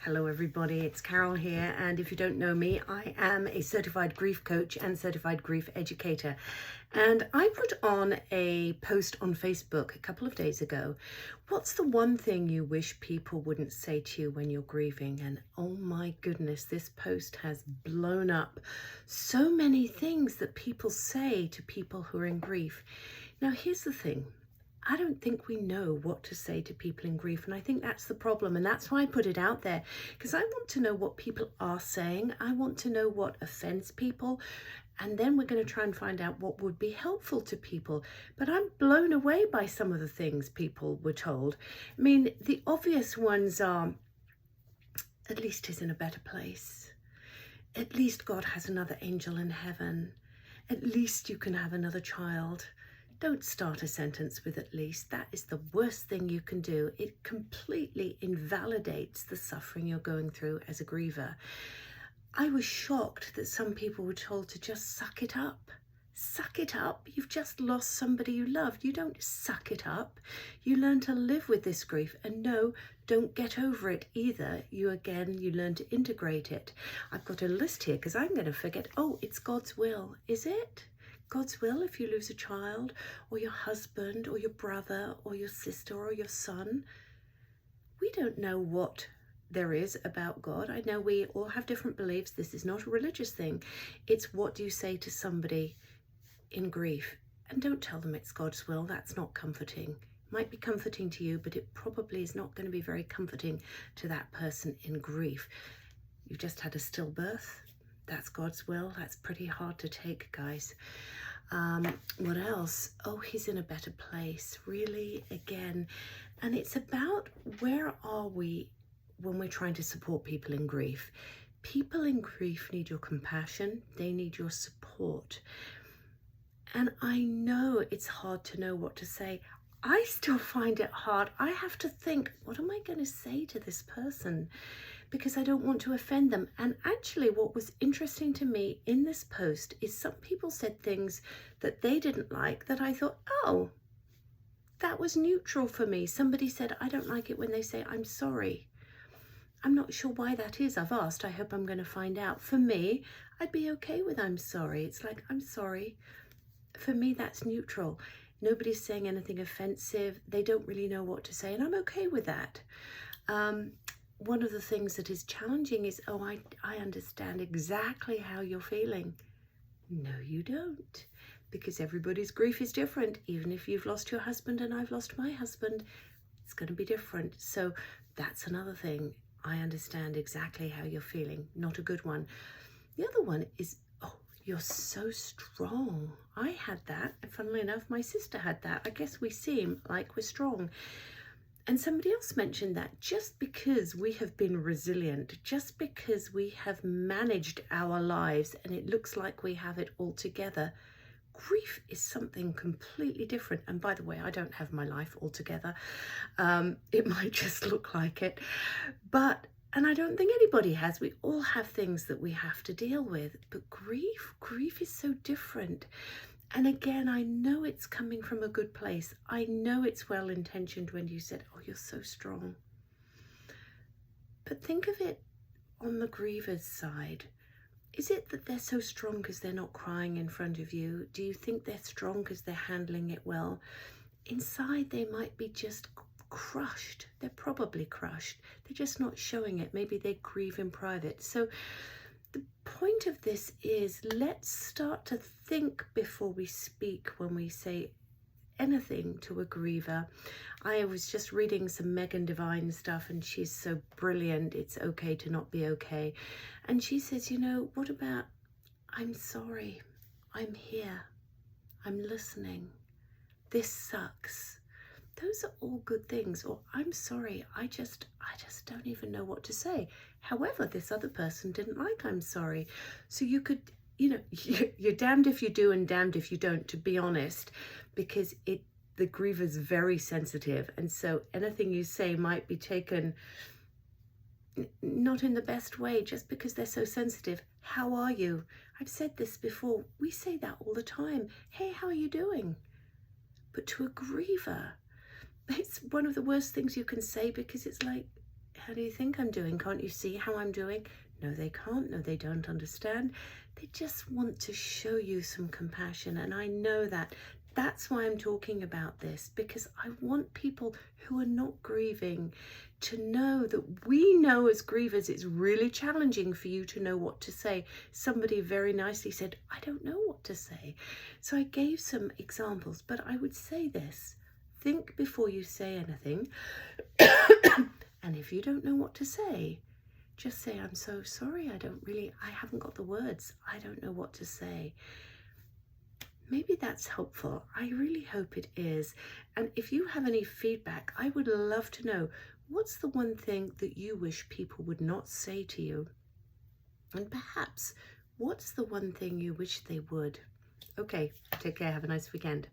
Hello everybody, it's Carol here, and if you don't know me, I am a certified grief coach and certified grief educator. And I put on a post on Facebook a couple of days ago. What's the one thing you wish people wouldn't say to you when you're grieving? And oh my goodness, this post has blown up so many things that people say to people who are in grief. Now here's the thing. I don't think we know what to say to people in grief, and I think that's the problem, and that's why I put it out there, because I want to know what people are saying. I want to know what offends people, and then we're going to try and find out what would be helpful to people. But I'm blown away by some of the things people were told. I mean, the obvious ones are, at least he's in a better place. At least God has another angel in heaven. At least you can have another child. Don't start a sentence with "at least." That is the worst thing you can do. It completely invalidates the suffering you're going through as a griever. I was shocked that some people were told to just suck it up. Suck it up. You've just lost somebody you loved. You don't suck it up. You learn to live with this grief. And no, don't get over it either. You learn to integrate it. I've got a list here because I'm going to forget. Oh, it's God's will. Is it? God's will if you lose a child, or your husband, or your brother, or your sister, or your son. We don't know what there is about God. I know we all have different beliefs. This is not a religious thing. It's what do you say to somebody in grief. And don't tell them it's God's will. That's not comforting. It might be comforting to you, but it probably is not going to be very comforting to that person in grief. You've just had a stillbirth. That's God's will. That's pretty hard to take, guys. What else? Oh, he's in a better place. Really? Again. And it's about where are we when we're trying to support people in grief. People in grief need your compassion. They need your support. And I know it's hard to know what to say. I still find it hard. I have to think, what am I going to say to this person? Because I don't want to offend them. And actually what was interesting to me in this post is some people said things that they didn't like that I thought, oh, that was neutral for me. Somebody said, I don't like it when they say, I'm sorry. I'm not sure why that is. I've asked. I hope I'm going to find out. For me, I'd be okay with I'm sorry. It's like, I'm sorry. For me, that's neutral. Nobody's saying anything offensive. They don't really know what to say, and I'm okay with that. One of the things that is challenging is, oh, I understand exactly how you're feeling. No, you don't, because everybody's grief is different. Even if you've lost your husband and I've lost my husband, it's going to be different. So that's another thing. I understand exactly how you're feeling. Not a good one. The other one is, oh, you're so strong. I had that. And funnily enough, my sister had that. I guess we seem like we're strong. And somebody else mentioned that just because we have been resilient, just because we have managed our lives and it looks like we have it all together, grief is something completely different. And by the way, I don't have my life all together. It might just look like it. And I don't think anybody has. We all have things that we have to deal with. But grief is so different. And again, I know it's coming from a good place. I know it's well-intentioned when you said, oh, you're so strong. But think of it on the griever's side. Is it that they're so strong because they're not crying in front of you? Do you think they're strong because they're handling it well? Inside, they might be just crushed. They're probably crushed. They're just not showing it. Maybe they grieve in private. So the point of this is, let's start to think before we speak when we say anything to a griever. I was just reading some Megan Devine stuff, and she's so brilliant. It's okay to not be okay. And she says, you know, what about, I'm sorry, I'm here, I'm listening, this sucks. Those are all good things. Or I'm sorry, I just don't even know what to say. However, this other person didn't like I'm sorry. So you could, you know, you're damned if you do and damned if you don't, to be honest, because the griever's very sensitive. And so anything you say might be taken not in the best way just because they're so sensitive. How are you? I've said this before. We say that all the time. Hey, how are you doing? But to a griever, it's one of the worst things you can say, because it's like, how do you think I'm doing? Can't you see how I'm doing? No, they can't. No, they don't understand. They just want to show you some compassion. And I know that. That's why I'm talking about this, because I want people who are not grieving to know that we know as grievers it's really challenging for you to know what to say. Somebody very nicely said, I don't know what to say. So I gave some examples, but I would say this: think before you say anything. And if you don't know what to say, just say, I'm so sorry, I haven't got the words. I don't know what to say. Maybe that's helpful. I really hope it is. And if you have any feedback, I would love to know, what's the one thing that you wish people would not say to you? And perhaps, what's the one thing you wish they would? Okay, take care. Have a nice weekend.